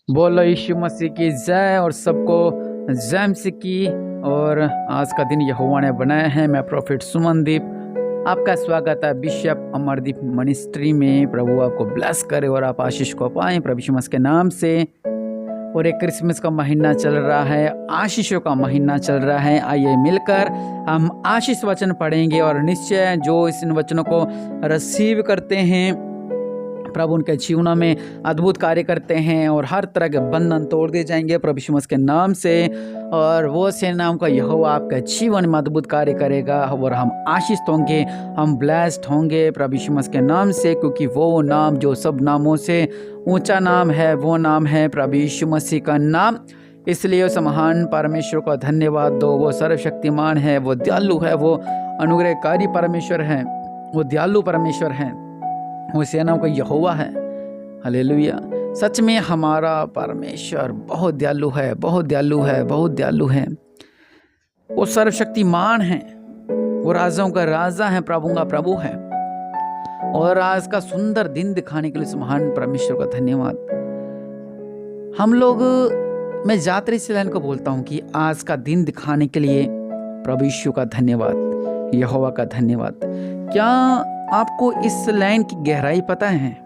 बोलो यीशु मसीह की जय और सबको जय मसीह की। और आज का दिन यहोवा ने बनाया है। मैं प्रोफेट सुमनदीप, आपका स्वागत है बिशप अमरदीप मिनिस्ट्री में। प्रभु आपको ब्लेस करे और आप आशीष को पाएं प्रभु यीशु मसीह के नाम से। और एक क्रिसमस का महीना चल रहा है, आशीषों का महीना चल रहा है। आइए मिलकर हम आशीष वचन पढ़ेंगे और निश्चय जो इस इन वचनों को रिसीव करते हैं प्रभु उनके जीवनों में अद्भुत कार्य करते हैं और हर तरह के बंधन तोड़ दिए जाएंगे प्रभु यीशु मसीह के नाम से। और वो से नाम का यहोवा आपके जीवन में अद्भुत कार्य करेगा और हम आशीषित होंगे, हम ब्लेस्ड होंगे प्रभु यीशु मसीह के नाम से, क्योंकि वो नाम जो सब नामों से ऊंचा नाम है वो नाम है प्रभु यीशु मसीह का नाम। इसलिए उस महान परमेश्वर को धन्यवाद दो। वो सर्वशक्तिमान है, वो दयालु है, वो अनुग्रहकारी परमेश्वर है, वो दयालु परमेश्वर है, वो सेनाओं का यहोवा है। हालेलुया। सच में हमारा परमेश्वर बहुत दयालु है, बहुत दयालु है, बहुत दयालु है। वो सर्वशक्तिमान है, वो राजाओं का राजा है, प्रभु का प्रभु है। और आज का सुंदर दिन दिखाने के लिए इस महान परमेश्वर का धन्यवाद। हम लोग, मैं जात्री से लाइन को बोलता हूँ कि आज का दिन दिखाने के लिए प्रभु यीशु का धन्यवाद, यहोवा का धन्यवाद। क्या आपको इस लाइन की गहराई पता है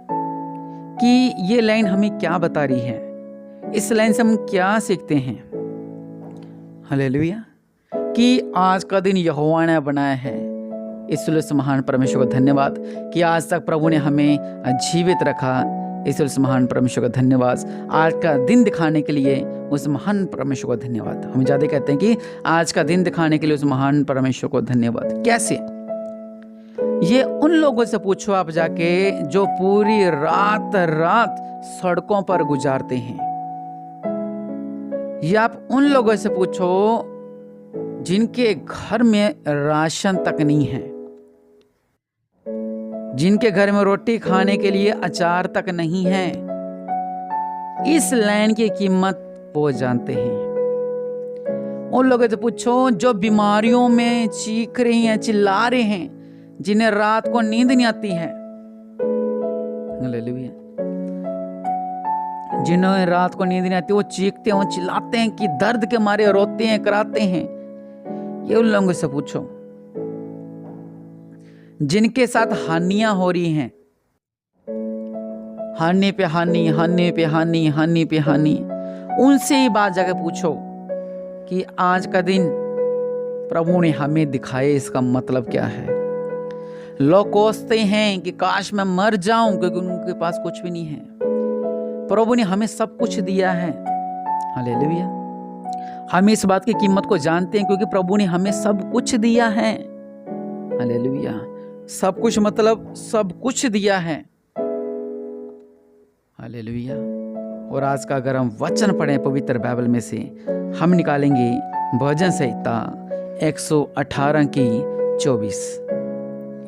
कि ये लाइन हमें क्या बता रही है? इस लाइन से हम क्या सीखते हैं? हालेलुया। कि आज का दिन यहोवा ने बनाया है। इसलिए उस महान परमेश्वर को धन्यवाद कि आज तक प्रभु ने हमें जीवित रखा। इसलिए उस महान परमेश्वर का धन्यवाद। आज का दिन दिखाने के लिए उस महान परमेश्वर को धन्यवाद। हम ज़्यादा कहते हैं कि आज का दिन दिखाने के लिए उस महान परमेश्वर को धन्यवाद। कैसे? ये उन लोगों से पूछो आप जाके जो पूरी रात सड़कों पर गुजारते हैं। या आप उन लोगों से पूछो जिनके घर में राशन तक नहीं है, जिनके घर में रोटी खाने के लिए अचार तक नहीं है। इस लाइन की कीमत वो जानते हैं। उन लोगों से पूछो जो बीमारियों में चीख रहे हैं, चिल्ला रहे हैं, जिन्हें रात को नींद नहीं आती है। हालेलुया। जिन्हें रात को नींद नहीं आती, वो चीखते हैं, वो चिल्लाते हैं कि दर्द के मारे रोते हैं, कराते हैं। ये उन लोगों से पूछो जिनके साथ हानियां हो रही हैं, हानि पे हानि, हानि पे हानि, हानि पे हानि। उनसे ही बात जाके पूछो कि आज का दिन प्रभु ने हमें दिखाए, इसका मतलब क्या है। लोग कोसते हैं कि काश मैं मर जाऊं, क्योंकि उनके पास कुछ भी नहीं है। प्रभु ने हमें सब कुछ दिया है। हालेलुया। हम इस बात की कीमत को जानते हैं क्योंकि प्रभु ने हमें सब कुछ दिया है। हालेलुया। सब कुछ मतलब सब कुछ दिया है। हालेलुया। और आज का अगर हम वचन पढ़ें पवित्र बाइबल में से, हम निकालेंगे भजन संहिता 118 की 24।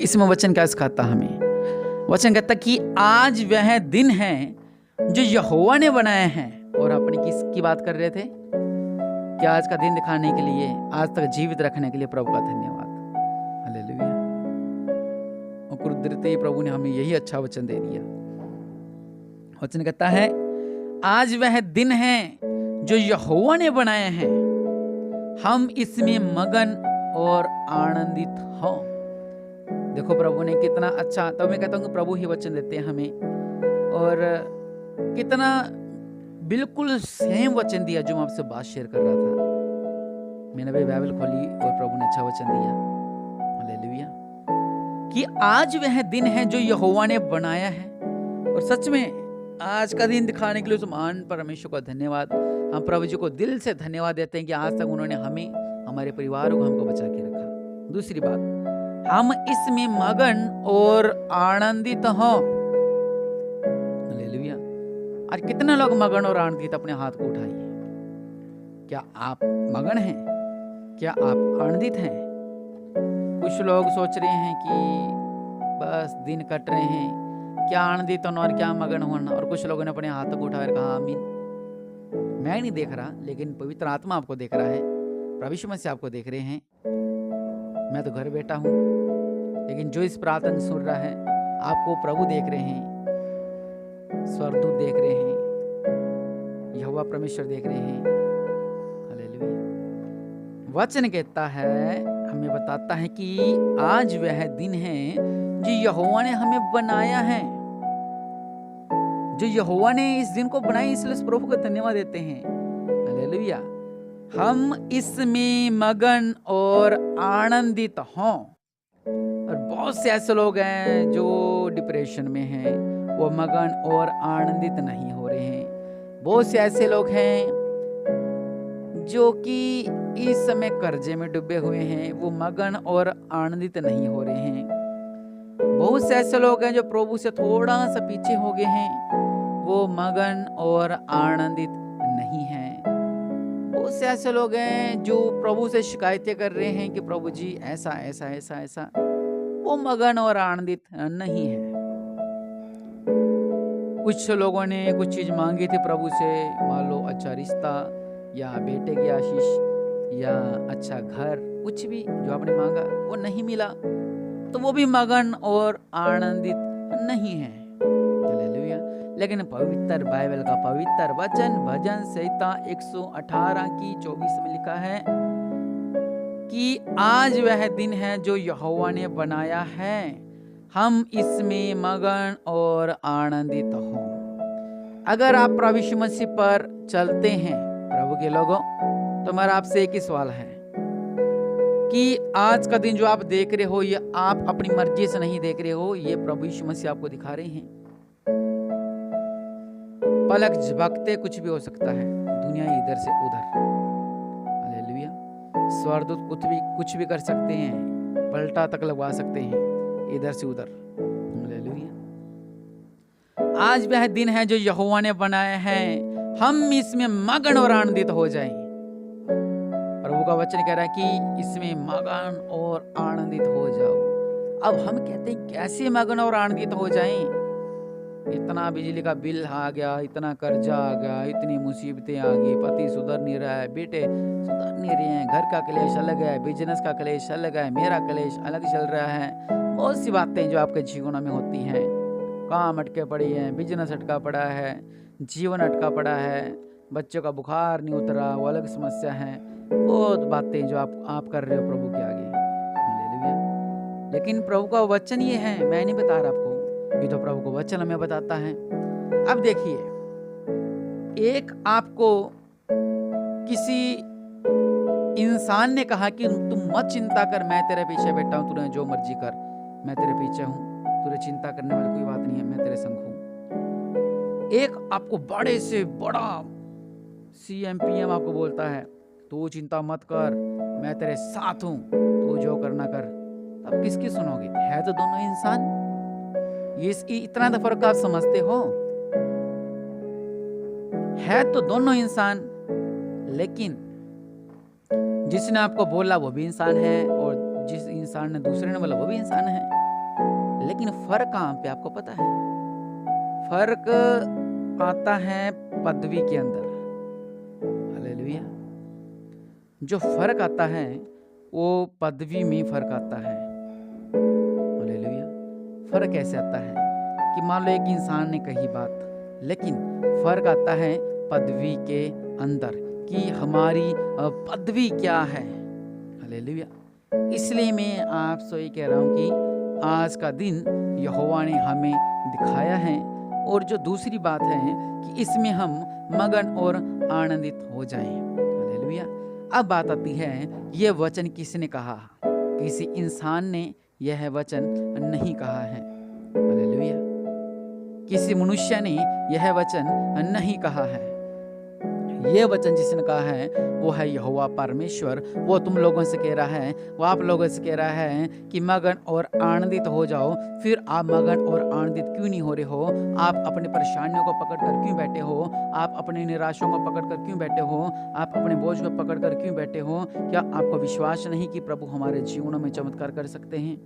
इसमें वचन क्या सिखाता हमें? वचन कहता कि आज वह दिन है जो यहोवा ने बनाया है। और अपने किसकी बात कर रहे थे? कि आज का दिन दिखाने के लिए, आज तक जीवित रखने के लिए प्रभु का धन्यवाद। हालेलुया। और कुदरती प्रभु ने हमें यही अच्छा वचन दे दिया। वचन कहता है आज वह दिन है जो यहोवा ने बनाया है, हम इसमें मगन और आनंदित हों। देखो प्रभु ने कितना अच्छा, तो मैं कहता हूँ कि प्रभु ही वचन देते हैं हमें। और कितना बिल्कुल सेम वचन दिया जो मैं आपसे बात शेयर कर रहा था। मैंने भी बाइबल खोली और प्रभु ने अच्छा वचन दिया। हालेलुया। कि आज वह दिन है जो यहोवा ने बनाया है। और सच में आज का दिन दिखाने के लिए उस महान परमेश्वर का धन्यवाद। हम प्रभु जी को दिल से धन्यवाद देते हैं कि आज तक उन्होंने हमें, हमारे परिवार को हमको बचा के रखा। दूसरी बात, हम इसमें मगन और आनंदित हों। हालेलुया। आज कितने लोग मगन और आनंदित? अपने हाथ को उठाइए। क्या आप मगन हैं? क्या आप आनंदित हैं? कुछ लोग सोच रहे हैं कि बस दिन कट रहे हैं, क्या आनंदित होना और क्या मगन होना। और कुछ लोगों ने अपने हाथों को उठाकर कहा आमीन। मैं नहीं देख रहा, लेकिन पवित्र आत्मा आपको देख रहा है, प्रभु यीशु मसीह आपको देख रहे हैं। मैं तो घर बैठा हूँ, लेकिन जो इस प्रार्थना सुन रहा है, आपको प्रभु देख रहे हैं, स्वर्गदूत देख रहे हैं। यहोवा परमेश्वर देख रहे हैं। हालेलुया। वचन कहता है, हमें बताता है कि आज वह दिन है जो यहोवा ने हमें बनाया है। जो यहोवा ने इस दिन को बनाया, इसलिए उस प्रभु को धन्यवाद देते हैं। हालेलुया। हम इसमें मगन और आनंदित हों। और बहुत से ऐसे लोग हैं जो डिप्रेशन में हैं, वो मगन और आनंदित नहीं हो रहे हैं। बहुत से ऐसे लोग हैं जो कि इस समय कर्जे में डूबे हुए हैं, वो मगन और आनंदित नहीं हो रहे हैं। बहुत से ऐसे लोग हैं जो प्रभु से थोड़ा सा पीछे हो गए हैं, वो मगन और आनंदित नहीं हैं। बहुत से ऐसे लोग हैं जो प्रभु से शिकायतें कर रहे हैं कि प्रभु जी ऐसा ऐसा ऐसा ऐसा, वो मगन और आनंदित नहीं है। कुछ लोगों ने कुछ चीज मांगी थी प्रभु से, मान लो अच्छा रिश्ता या बेटे की आशीष या अच्छा घर, कुछ भी जो आपने मांगा वो नहीं मिला, तो वो भी मगन और आनंदित नहीं है। हालेलुया। लेकिन पवित्र बाइबल का पवित्र वचन भजन संहिता 118:24 में लिखा है कि आज वह दिन है जो यहोवा ने बनाया है, हम इसमें मगन और आनंदित हों। अगर आप प्रभु यीशु मसीह पर चलते हैं प्रभु के लोगों, तो मेरा आपसे एक ही सवाल है कि आज का दिन जो आप देख रहे हो, ये आप अपनी मर्जी से नहीं देख रहे हो, ये प्रभु यीशु मसीह आपको दिखा रहे हैं। पलक झपकते कुछ भी हो सकता है, दुनिया इधर से उधर। हालेलुया। स्वर्गदूत कुछ भी कर सकते हैं, पलटा तक लगवा सकते हैं इधर से उधर। हालेलुया। आज वह दिन है जो यहोवा ने बनाया है, हम इसमें मगन और आनंदित हो जाएं। प्रभु का वचन कह रहा है कि इसमें मगन और आनंदित हो जाओ। अब हम कहते हैं कैसे मगन और आनंदित हो जाएं? इतना बिजली का बिल आ गया, इतना कर्जा आ गया, इतनी मुसीबतें आ गई, पति सुधर नहीं रहा है, बेटे सुधर नहीं रहे हैं, घर का क्लेश अलग है, बिजनेस का क्लेश अलग है, मेरा क्लेश अलग चल रहा है। बहुत सी बातें जो आपके जीवन में होती हैं, काम अटके पड़ी हैं, बिजनेस अटका पड़ा है, जीवन अटका पड़ा है, बच्चों का बुखार नहीं उतरा, वो अलग समस्या है। बहुत बातें जो आप कर रहे हो प्रभु के आगे। हालेलुया। लेकिन प्रभु का वचन ये है, मैं नहीं बता रहा आपको, ये तो प्रभु का वचन हमें बताता है। अब देखिए, एक आपको किसी इंसान ने कहा कि तुम मत चिंता कर, मैं तेरे पीछे बैठा हूं, तूने जो मर्जी कर, मैं तेरे पीछे हूं, तुझे चिंता करने वाली कोई बात नहीं है, मैं तेरे संग हूं। एक आपको बड़े से बड़ा CM PM आपको बोलता है, तू चिंता मत कर, मैं तेरे साथ हूं, तू जो करना कर। तब किसकी सुनोगे? है तो दोनों इंसान। ये इतना तो फर्क आप समझते हो? है तो दोनों इंसान, लेकिन जिसने आपको बोला वो भी इंसान है, और जिस इंसान ने दूसरे ने बोला वो भी इंसान है। लेकिन फर्क कहाँ पे आपको पता है? फर्क आता है पदवी के अंदर। हालेलुया। जो फर्क आता है वो पदवी में फर्क आता है। हालेलुया। फर्क कैसे आता है कि मान लो एक इंसान ने कही बात, लेकिन फर्क आता है पदवी के अंदर कि हमारी पदवी क्या है। हालेलुया। इसलिए मैं आपसे ये कह रहा हूँ कि आज का दिन यहोवा ने हमें दिखाया है, और जो दूसरी बात है कि इसमें हम मगन और आनंदित हो जाएं। हालेलुया। अब बात आती है, यह वचन किसने कहा? किसी इंसान ने यह वचन नहीं कहा है। हालेलुया। किसी मनुष्य ने यह वचन नहीं कहा है। यह वचन जिसने कहा है वो है यहोवा परमेश्वर। वो तुम लोगों से कह रहा है, वो आप लोगों से कह रहा है कि मगन और आनंदित हो जाओ। फिर आप मगन और आनंदित क्यों नहीं हो रहे हो? आप अपनी परेशानियों को पकड़कर क्यों बैठे हो? आप अपनी निराशों को पकड़कर क्यों बैठे हो? आप अपने बोझ को पकड़कर क्यों बैठे हो? क्या आपको विश्वास नहीं कि प्रभु हमारे जीवनों में चमत्कार कर सकते हैं?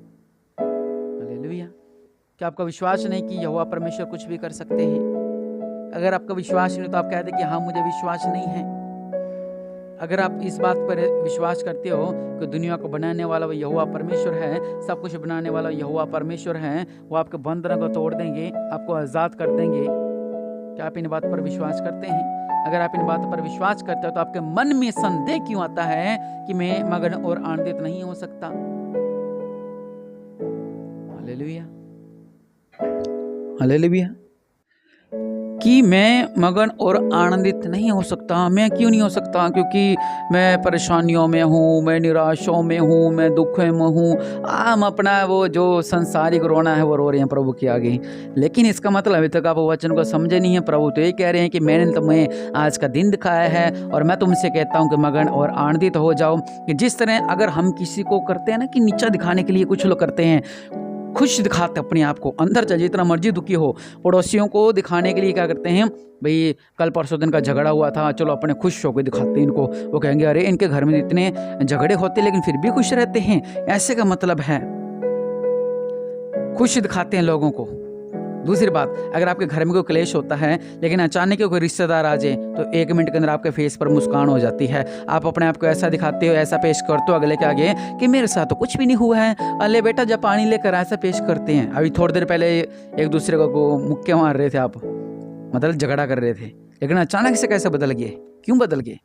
हालेलुया। क्या आपका विश्वास नहीं कि यहोवा परमेश्वर कुछ भी कर सकते हैं? अगर आपका विश्वास नहीं तो आप कहते कि हाँ मुझे विश्वास नहीं है। अगर आप इस बात पर विश्वास करते हो कि दुनिया को बनाने वाला वो यहोवा परमेश्वर है, सब कुछ बनाने वाला यहोवा परमेश्वर है, वो आपके बंधनों को तोड़ देंगे, आपको आज़ाद कर देंगे। क्या आप इन बात पर विश्वास करते हैं? अगर आप इन बातों पर विश्वास करते हो तो आपके मन में संदेह क्यों आता है कि मैं मगन और आनंदित नहीं हो सकता? Hallelujah, hallelujah. कि मैं मगन और आनंदित नहीं हो सकता। मैं क्यों नहीं हो सकता? क्योंकि मैं परेशानियों में हूँ, मैं निराशों में हूँ, मैं दुखों में हूँ। हम अपना वो जो संसारिक रोना है वो रो रहे हैं प्रभु के आगे। लेकिन इसका मतलब अभी तक आप वचन को समझे नहीं है। प्रभु तो ये कह रहे हैं कि मैंने तुम्हें आज का दिन दिखाया है और मैं तुमसे कहता हूँ कि मगन और आनंदित हो जाओ। कि जिस तरह अगर हम किसी को करते हैं ना कि नीचा दिखाने के लिए कुछ लोग करते हैं, खुश दिखाते अपने आप को, अंदर चाहे जितना मर्जी दुखी हो, पड़ोसियों को दिखाने के लिए क्या करते हैं, भाई कल परसों दिन का झगड़ा हुआ था, चलो अपने खुश होकर दिखाते हैं इनको। वो कहेंगे अरे इनके घर में इतने झगड़े होते लेकिन फिर भी खुश रहते हैं। ऐसे का मतलब है खुश दिखाते हैं लोगों को। दूसरी बात, अगर आपके घर में कोई क्लेश होता है लेकिन अचानक कोई रिश्तेदार आ जाए तो 1 मिनट के अंदर आपके फेस पर मुस्कान हो जाती है। आप अपने आप को ऐसा दिखाते हो, ऐसा पेश करते हो अगले के आगे कि मेरे साथ तो कुछ भी नहीं हुआ है, अले बेटा जब पानी लेकर, ऐसा पेश करते हैं। अभी थोड़ी देर पहले एक दूसरे को मुक्के मार रहे थे आप, मतलब झगड़ा कर रहे थे, लेकिन अचानक से कैसे बदल गए? क्यों बदल गए?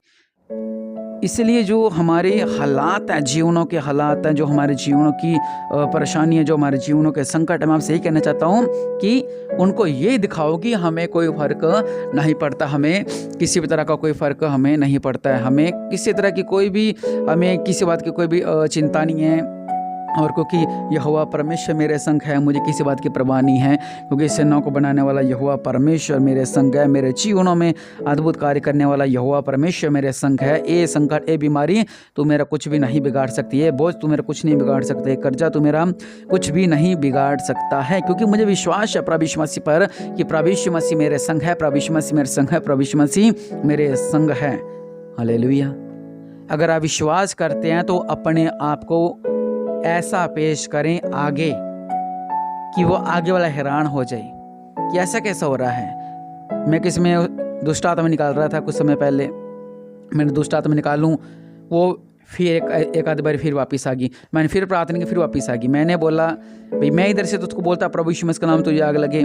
इसलिए जो हमारे हालात हैं, जीवनों के हालात हैं, जो हमारे जीवनों की परेशानी है, जो हमारे जीवनों के संकट है, मैं आपसे यही कहना चाहता हूँ कि उनको ये दिखाओ कि हमें कोई फ़र्क नहीं पड़ता, हमें किसी भी तरह का कोई फ़र्क हमें नहीं पड़ता है, हमें किसी तरह की कोई भी, हमें किसी बात की कोई भी चिंता नहीं है। और क्योंकि यहोवा परमेश्वर मेरे संग है, मुझे किसी बात की परवाह नहीं है, क्योंकि सेनाओं को बनाने वाला यहोवा परमेश्वर मेरे संग है। मेरे जीवनों में अद्भुत कार्य करने वाला यहोवा परमेश्वर मेरे संग है। ये संकट, ये बीमारी तू मेरा कुछ भी नहीं बिगाड़ सकती है, बोझ तू मेरा कुछ नहीं बिगाड़ सकते, कर्जा तू मेरा कुछ भी नहीं बिगाड़ सकता है, क्योंकि मुझे विश्वास है प्रभु यीशु मसीह पर कि प्रभु यीशु मसीह मेरे संग है, प्रभु यीशु मसीह मेरे संग है, प्रभु यीशु मसीह मेरे संग है। हालेलुया। अगर आप विश्वास करते हैं तो अपने आप को ऐसा पेश करें आगे कि वो आगे वाला हैरान हो जाए कि ऐसा कैसा हो रहा है। मैं किसी में दुष्ट आत्मा निकाल रहा था कुछ समय पहले, मैंने दुष्ट आत्मा निकालूं, वो फिर एक आध बार फिर वापस आ गई। मैंने फिर प्रार्थना की, फिर वापस आ गई। मैंने बोला भाई मैं इधर से तो उसको बोलता प्रभु यीशु मसीह का नाम तुझे आग लगे,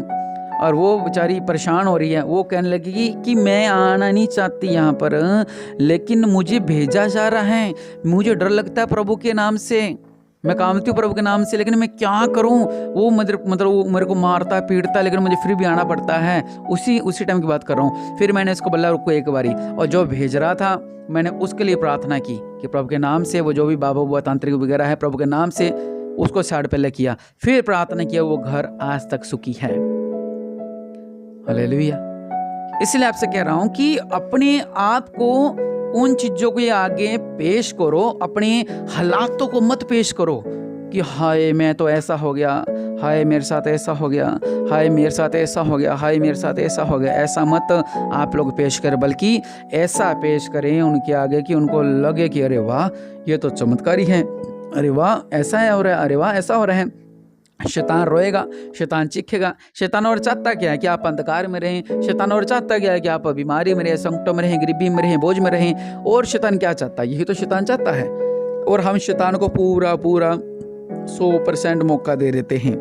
और वो बेचारी परेशान हो रही है। वो कहने लगी कि मैं आना नहीं चाहती यहाँ पर, लेकिन मुझे भेजा जा रहा है, मुझे डर लगता है प्रभु के नाम से, मैं कामती हूँ प्रभु के नाम से, लेकिन मैं क्या करूँ? वो मतलब वो मेरे को मारता पीटता, लेकिन मुझे फिर भी आना पड़ता है। उसी टाइम की बात कर रहा हूँ। फिर मैंने इसको बोला रुको एक बारी, और जो भेज रहा था मैंने उसके लिए प्रार्थना की कि प्रभु के नाम से, वो जो भी बाबा बुआ तांत्रिक वगैरह है, प्रभु के नाम से उसको साइड पहले किया, फिर प्रार्थना किया, वो घर आज तक सुखी है। हालेलुया। इसलिए आपसे कह रहा हूँ कि अपने आप को उन चीज़ों को आगे पेश करो, अपने हालातों को मत पेश करो कि हाय मैं तो ऐसा हो गया, हाय मेरे साथ ऐसा हो गया, हाय मेरे साथ ऐसा हो गया, हाय मेरे साथ ऐसा हो गया। ऐसा मत आप लोग पेश करें, बल्कि ऐसा पेश करें उनके आगे कि उनको लगे कि अरे वाह ये तो चमत्कारी है, अरे वाह ऐसा है हो रहा है, अरे वाह ऐसा हो रहा है। शैतान रोएगा, शैतान चीखेगा। शैतान और चाहता क्या है कि आप अंधकार में रहें, शैतान और चाहता क्या है कि आप बीमारी में रहें, संकटों में रहें, गरीबी में रहें, बोझ में रहें। और शैतान क्या चाहता है? यही तो शैतान चाहता है। और हम शैतान को पूरा 100% मौका दे देते हैं।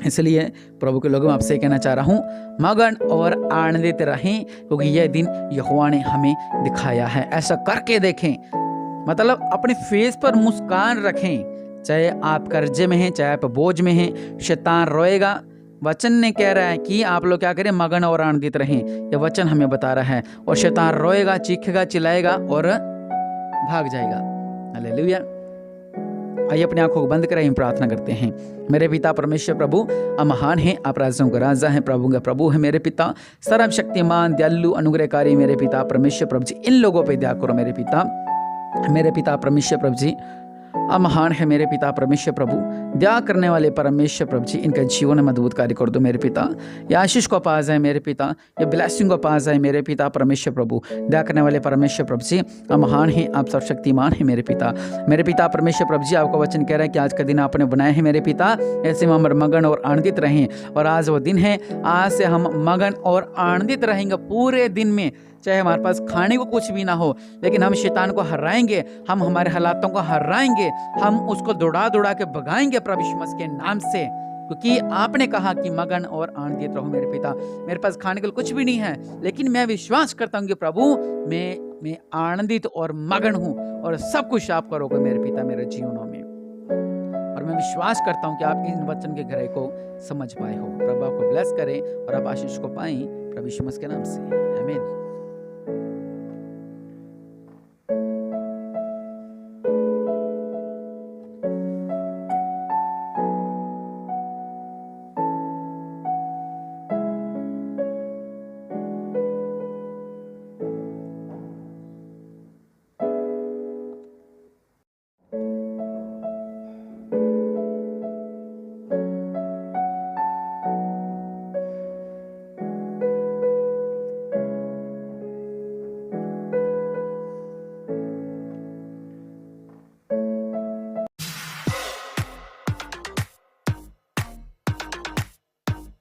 इसलिए प्रभु के लोगों में आपसे कहना चाह रहा हूँ, मगन और आनंदित रहें, क्योंकि यह दिन यहोवा ने हमें दिखाया है। ऐसा करके देखें, मतलब अपने फेस पर मुस्कान रखें, चाहे आप कर्जे में हैं, चाहे आप बोझ में हैं। शैतान रोएगा, वचन ने कह रहा है कि आप लोग क्या करें, मगन और आनंदित रहें। यह वचन हमें बता रहा है। और शैतान रोएगा, चीखेगा, चिल्लाएगा और भाग जाएगा। हालेलुया। आइए अपनी आंखों को बंद करें, हम प्रार्थना करते हैं। मेरे पिता परमेश्वर प्रभु महान है, आप राजाओं का राजा हैं, प्रभु का प्रभु है। मेरे पिता सर्वशक्तिमान, दयालु, अनुग्रहकारी मेरे पिता परमेश्वर प्रभु जी, इन लोगों पर दया करो मेरे पिता परमेश्वर प्रभु जी। महान है मेरे पिता परमेश्वर प्रभु, दया करने वाले परमेश्वर प्रभु जी, इनका जीवन में अद्भुत कार्य कर दो मेरे पिता। या आशीष को पास है मेरे पिता, या ब्लेसिंग को पास है मेरे पिता परमेश्वर प्रभु। दया करने वाले परमेश्वर प्रभु जी, महान है, आप सर्वशक्तिमान है मेरे पिता परमेश्वर प्रभु जी। आपका वचन कह रहा है कि आज का दिन आपने बनाया है मेरे पिता, ऐसे में हम मगन और आनंदित रहें। और आज वो दिन है, आज से हम मगन और आनंदित रहेंगे पूरे दिन में। चाहे हमारे पास खाने को कुछ भी ना हो, लेकिन हम शैतान को हराएंगे, हम हमारे हालातों को हराएंगे, हम उसको दौड़ा के भगाएंगे प्रभु यीशु मसीह के नाम से। क्योंकि आपने कहा कि मगन और आनंदित रहो मेरे पिता। मेरे पास खाने के लिए कुछ भी नहीं है, लेकिन मैं विश्वास करता हूँ कि प्रभु मैं आनंदित और मगन हूँ और सब कुछ आप करोगे मेरे पिता मेरे जीवनों में। और मैं विश्वास करता हूँ कि आप इन वचन के गहराई को समझ पाए हो। प्रभु आपको ब्लेस करें और आप आशीष को पाएं प्रभु यीशु मसीह के नाम से, आमीन।